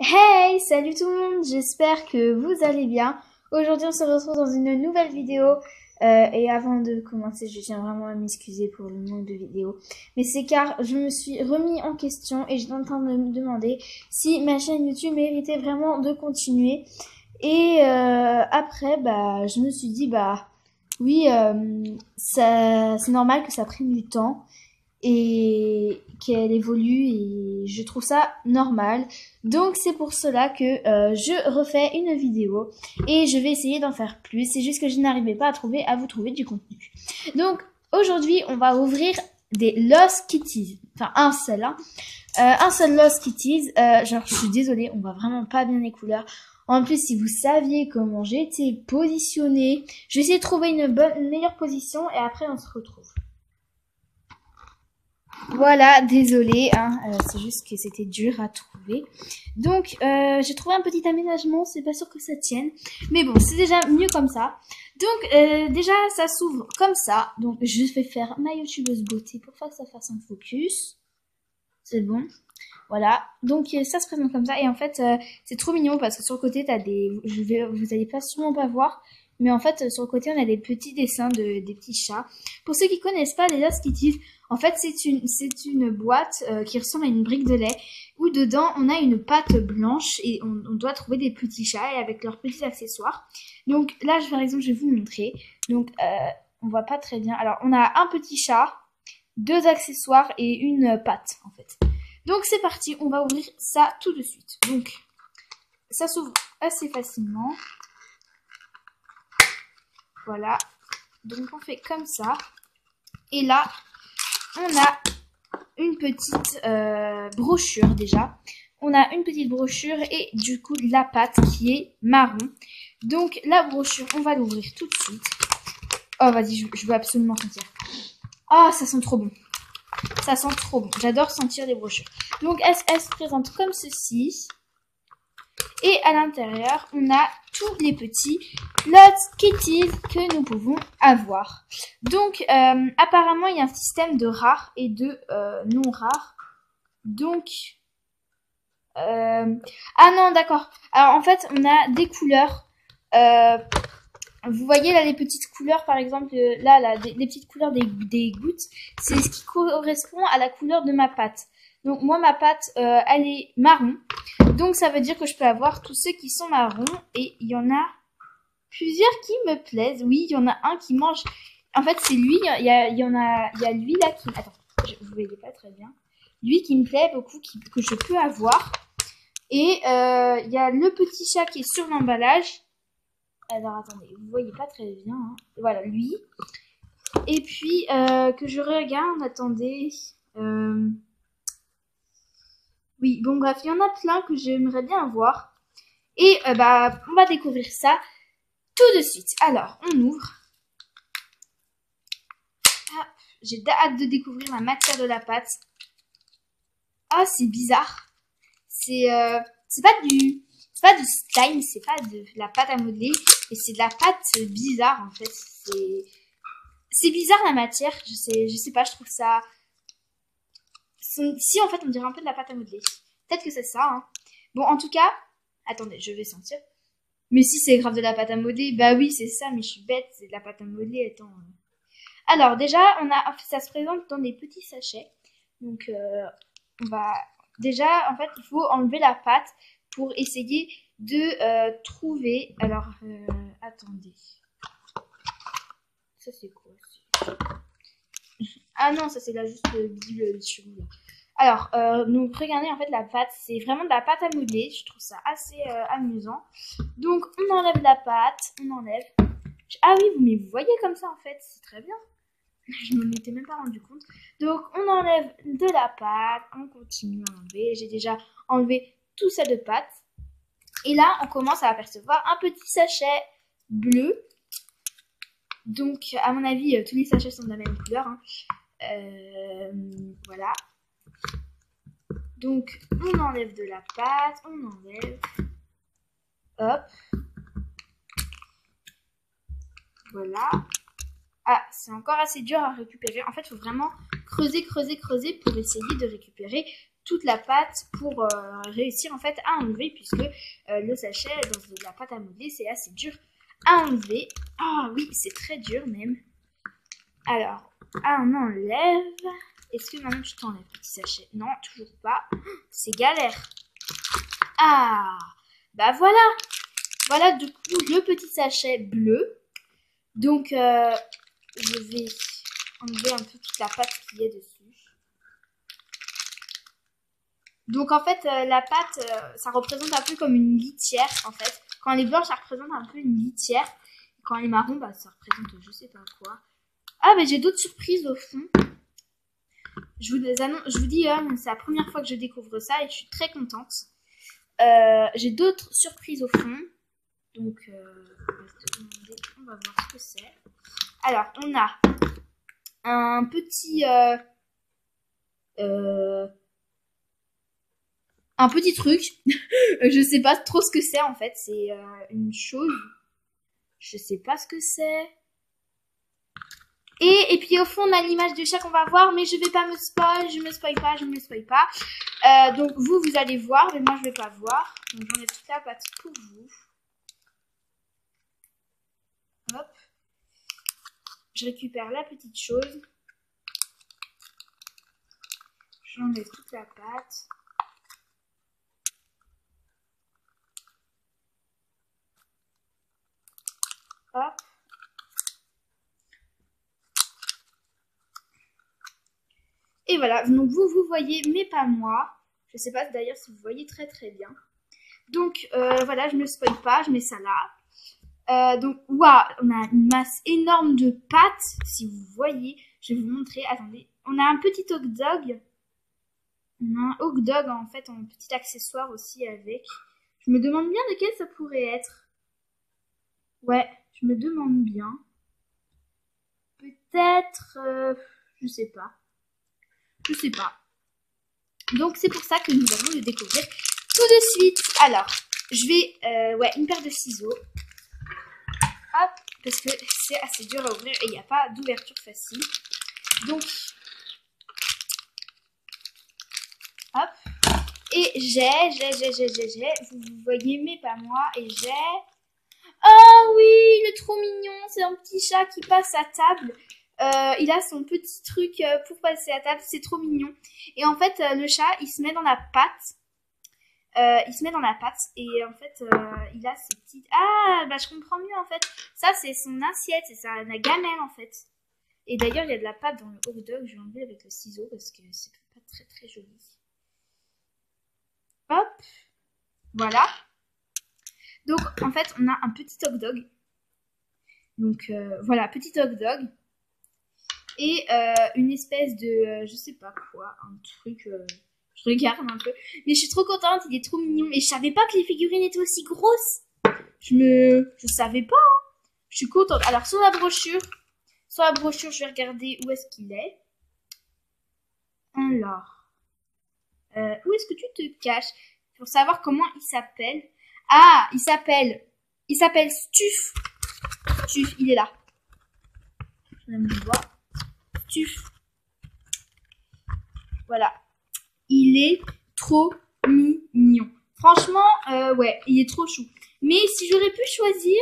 Hey, salut tout le monde, j'espère que vous allez bien. Aujourd'hui, on se retrouve dans une nouvelle vidéo. Et avant de commencer, je tiens vraiment à m'excuser pour le manque de vidéos. Mais c'est car je me suis remis en question et j'étais en train de me demander si ma chaîne YouTube méritait vraiment de continuer. Et après, je me suis dit, oui, c'est normal que ça prenne du temps et qu'elle évolue et je trouve ça normal. Donc c'est pour cela que je refais une vidéo et je vais essayer d'en faire plus. C'est juste que je n'arrivais pas à vous trouver du contenu. Donc aujourd'hui on va ouvrir des Lost Kitties. Enfin un seul Lost Kitties. Genre je suis désolée, on voit vraiment pas bien les couleurs. En plus, si vous saviez comment j'ai été positionnée, je vais essayer de trouver une meilleure position et après on se retrouve. Voilà, désolée, hein, c'est juste que c'était dur à trouver. Donc, j'ai trouvé un petit aménagement, c'est pas sûr que ça tienne. Mais bon, c'est déjà mieux comme ça. Donc, déjà, ça s'ouvre comme ça. Donc, je vais faire ma youtubeuse beauté pour faire que ça fasse un focus. C'est bon. Voilà. Donc, ça se présente comme ça. Et en fait, c'est trop mignon parce que sur le côté, t'as vous allez pas sûrement pas voir. Mais en fait, sur le côté, on a des petits dessins des petits chats. Pour ceux qui connaissent pas les Lost Kitties, en fait, c'est une boîte qui ressemble à une brique de lait où dedans, on a une pâte blanche et on doit trouver des petits chats et avec leurs petits accessoires. Donc là, par exemple, je vais vous montrer. Donc, on voit pas très bien. Alors, on a un petit chat, deux accessoires et une pâte, en fait. Donc, c'est parti. On va ouvrir ça tout de suite. Donc, ça s'ouvre assez facilement. Voilà. Donc, on fait comme ça. Et là, on a une petite brochure déjà. On a une petite brochure et du coup la pâte qui est marron. Donc la brochure, on va l'ouvrir tout de suite. Oh vas-y, je veux absolument sentir. Ah, ça sent trop bon. Ça sent trop bon. J'adore sentir les brochures. Donc elle se présente comme ceci. Et à l'intérieur, on a tous les petits Lost Kitties que nous pouvons avoir. Donc, apparemment, il y a un système de rares et de non rares. Donc, ah non, d'accord. Alors, en fait, on a des couleurs. Vous voyez là les petites couleurs, par exemple, là les petites couleurs des gouttes, c'est ce qui correspond à la couleur de ma pâte. Donc moi ma pâte, elle est marron. Donc ça veut dire que je peux avoir tous ceux qui sont marrons et il y en a plusieurs qui me plaisent. Oui, il y en a un qui mange. En fait, c'est lui. Il y a lui là qui. Attends, vous voyez pas très bien. Lui qui me plaît beaucoup, que je peux avoir. Et il y a le petit chat qui est sur l'emballage. Alors attendez, vous voyez pas très bien. Hein. Voilà, lui. Et puis que je regarde. Attendez. Oui, bon bref, il y en a plein que j'aimerais bien avoir. Et on va découvrir ça tout de suite. Alors, on ouvre. Ah, j'ai hâte de découvrir la matière de la pâte. Ah, c'est bizarre. C'est pas du slime, c'est pas de la pâte à modeler, et c'est de la pâte bizarre en fait. C'est bizarre la matière. Je sais pas, je trouve ça. Si en fait on dirait un peu de la pâte à modeler. Peut-être que c'est ça. Hein. Bon, en tout cas, attendez, je vais sentir. Mais si c'est grave de la pâte à modeler, bah oui, c'est ça, mais je suis bête, c'est de la pâte à modeler, attends. Alors, déjà, ça se présente dans des petits sachets. Donc, on va, déjà, en fait, il faut enlever la pâte pour essayer de trouver, alors, attendez. Ça, c'est quoi? Ah non, ça, c'est là juste le chelou, là. Alors, donc regardez, en fait, la pâte, c'est vraiment de la pâte à modeler. Je trouve ça assez amusant. Donc, on enlève la pâte, on enlève. Ah oui, mais vous voyez comme ça, en fait, c'est très bien. Je me m'étais même pas rendu compte. Donc, on enlève de la pâte, on continue à enlever. J'ai déjà enlevé tout ça de pâte. Et là, on commence à apercevoir un petit sachet bleu. Donc, à mon avis, tous les sachets sont de la même couleur. Hein. Voilà. Donc, on enlève de la pâte, on enlève. Hop. Voilà. Ah, c'est encore assez dur à récupérer. En fait, il faut vraiment creuser pour essayer de récupérer toute la pâte pour réussir en fait à enlever, puisque le sachet dans de la pâte à modeler c'est assez dur à enlever. Ah oui, c'est très dur même. Alors, on enlève. Est-ce que maintenant tu t'enlèves petit sachet? Non, toujours pas. C'est galère. Ah, bah voilà. Voilà du coup le petit sachet bleu. Donc, je vais enlever un peu toute la pâte qui est dessus. Donc en fait, la pâte, ça représente un peu comme une litière en fait. Quand elle est blanche, ça représente un peu une litière. Et quand elle est marron, bah ça représente je sais pas quoi. Ah, mais j'ai d'autres surprises au fond. Je vous dis, c'est la première fois que je découvre ça et je suis très contente. J'ai d'autres surprises au fond. Donc, on va voir ce que c'est. Alors, on a un petit... un petit truc. Je sais pas trop ce que c'est en fait. C'est une chose. Je sais pas ce que c'est. Et puis au fond on a l'image de chat qu'on va voir, mais je vais pas me spoil, je me spoil pas. Donc vous allez voir, mais moi je vais pas voir. Donc j'enlève toute la pâte pour vous. Hop. Je récupère la petite chose. J'enlève toute la pâte. Hop. Et voilà, donc vous voyez, mais pas moi. Je sais pas d'ailleurs si vous voyez très bien. Donc voilà, je me spoil pas, je mets ça là. Donc waouh, on a une masse énorme de pâtes, si vous voyez. Je vais vous montrer, attendez. On a un petit hot dog. On a un hot dog en fait, en petit accessoire aussi avec. Je me demande bien de quel ça pourrait être. Ouais, je me demande bien. Peut-être, je sais pas. Je sais pas. Donc c'est pour ça que nous allons le découvrir tout de suite. Alors, je vais... ouais, une paire de ciseaux. Hop, parce que c'est assez dur à ouvrir et il n'y a pas d'ouverture facile. Donc, hop. Et vous voyez, mais pas moi. Et j'ai... Oh oui, il est trop mignon. C'est un petit chat qui passe à table. Il a son petit truc pour passer à table, c'est trop mignon. Et en fait, le chat, il se met dans la pâte. Et en fait, il a ses petites... Ah, bah je comprends mieux en fait. Ça, c'est son assiette, c'est sa gamelle en fait. Et d'ailleurs, il y a de la pâte dans le hot dog. Je vais enlever avec le ciseau parce que c'est pas très joli. Hop, voilà. Donc, en fait, on a un petit hot dog. Donc, voilà, petit hot dog. Et une espèce de, je sais pas quoi, un truc, je regarde un peu. Mais je suis trop contente, il est trop mignon. Et je savais pas que les figurines étaient aussi grosses. Je savais pas, hein. Je suis contente. Alors, sur la brochure, je vais regarder où est-ce qu'il est. Alors, où est-ce que tu te caches? Pour savoir comment il s'appelle. Ah, il s'appelle Stuff. Stuff, il est là. Je vais me voir. Voilà. Il est trop mignon. Franchement, ouais, il est trop chou. Mais si j'aurais pu choisir,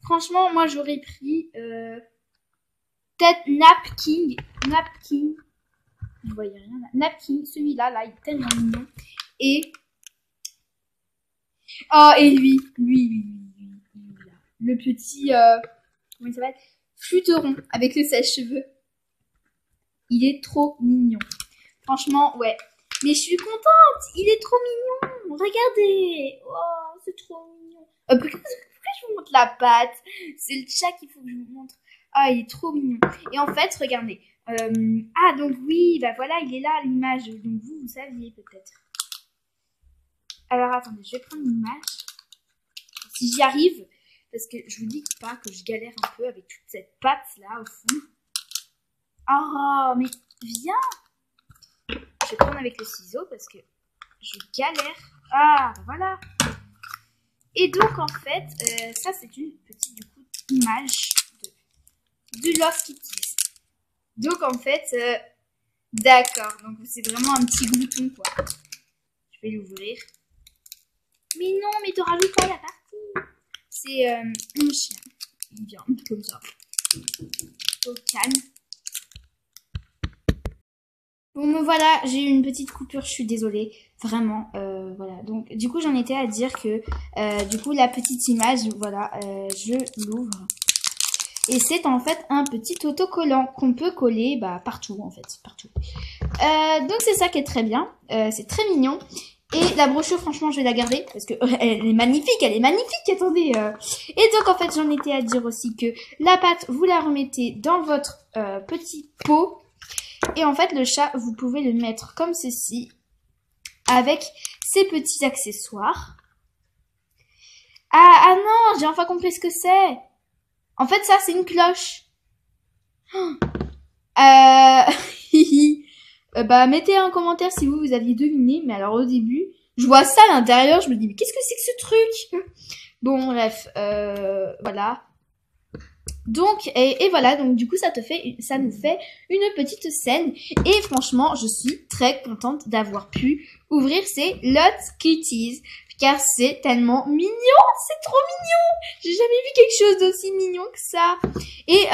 franchement, moi j'aurais pris peut-être Napkin. Vous voyez rien là. Napkin, celui-là, là, il est tellement mignon. Et oh, et lui, là. Le petit, comment il s'appelle? Fluteron avec le sèche-cheveux. Il est trop mignon. Franchement, ouais. Mais je suis contente. Il est trop mignon. Regardez. Oh, c'est trop mignon. Pourquoi je vous montre la patte? C'est le chat qu'il faut que je vous montre. Ah, il est trop mignon. Et en fait, regardez. Ah, donc oui, bah voilà, il est là, l'image. Donc vous saviez peut-être. Alors, attendez, je vais prendre l'image. Si j'y arrive. Parce que je vous dis pas que je galère un peu avec toute cette pâte là au fond. Oh, mais viens! Je vais prendre avec le ciseau parce que je galère. Ah, voilà. Et donc, en fait, ça, c'est une petite, du coup, image de Lost Kitties. Donc, en fait, D'accord, donc c'est vraiment un petit glouton, quoi. Je vais l'ouvrir. Mais non, mais te rajoutes pas la partie. C'est mon chien. Il vient comme ça. Au calme. Bon, me voilà, j'ai eu une petite coupure, je suis désolée. Vraiment, voilà. Donc, du coup, j'en étais à dire que, du coup, la petite image, voilà, je l'ouvre. Et c'est en fait un petit autocollant qu'on peut coller partout, en fait, partout. Donc, c'est ça qui est très bien. C'est très mignon. Et la brochure, franchement, je vais la garder parce que elle est magnifique, attendez. Et donc, en fait, j'en étais à dire aussi que la pâte, vous la remettez dans votre petit pot. Et en fait, le chat, vous pouvez le mettre comme ceci, avec ses petits accessoires. Ah non, j'ai enfin compris ce que c'est. En fait, ça, c'est une cloche. Mettez un commentaire si vous aviez deviné. Mais alors, au début, je vois ça à l'intérieur, je me dis, mais qu'est-ce que c'est que ce truc? Bon, bref, voilà. Donc, et voilà, donc du coup, ça nous fait une petite scène. Et franchement, je suis très contente d'avoir pu ouvrir ces Lots Kitties. Car c'est tellement mignon, c'est trop mignon. J'ai jamais vu quelque chose d'aussi mignon que ça. Et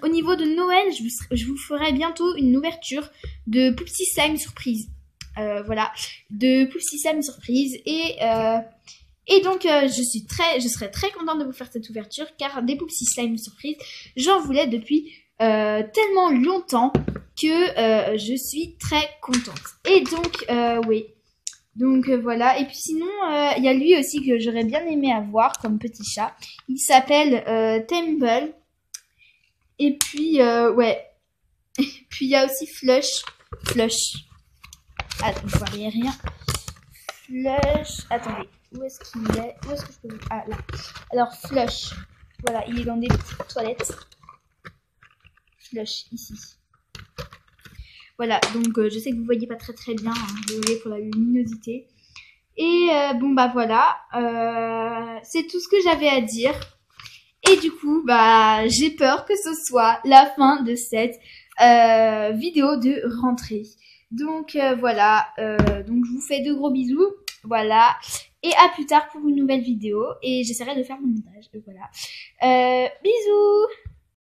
au niveau de Noël, je vous ferai bientôt une ouverture de Poupsy Slime Surprise. Voilà, de Poupsy Slime Surprise. Et donc, je serais très contente de vous faire cette ouverture, car des Poupsy Slime Surprise, j'en voulais depuis tellement longtemps que je suis très contente. Et donc, oui. Donc, voilà. Et puis sinon, il y a lui aussi que j'aurais bien aimé avoir comme petit chat. Il s'appelle Temple. Et puis, ouais. Et puis, il y a aussi Flush. Ah, vous voyez rien. Flush. Attendez. Où est-ce qu'il est? Où est-ce que je peux... Ah, là. Alors, Flush. Voilà, il est dans des petites toilettes. Flush, ici. Voilà, donc je sais que vous voyez pas très bien. Hein, désolée pour la luminosité. Et bon, voilà. C'est tout ce que j'avais à dire. Et du coup, j'ai peur que ce soit la fin de cette vidéo de rentrée. Donc, voilà. Donc, je vous fais de gros bisous. Voilà. Et à plus tard pour une nouvelle vidéo. Et j'essaierai de faire mon montage. Voilà. Bisous!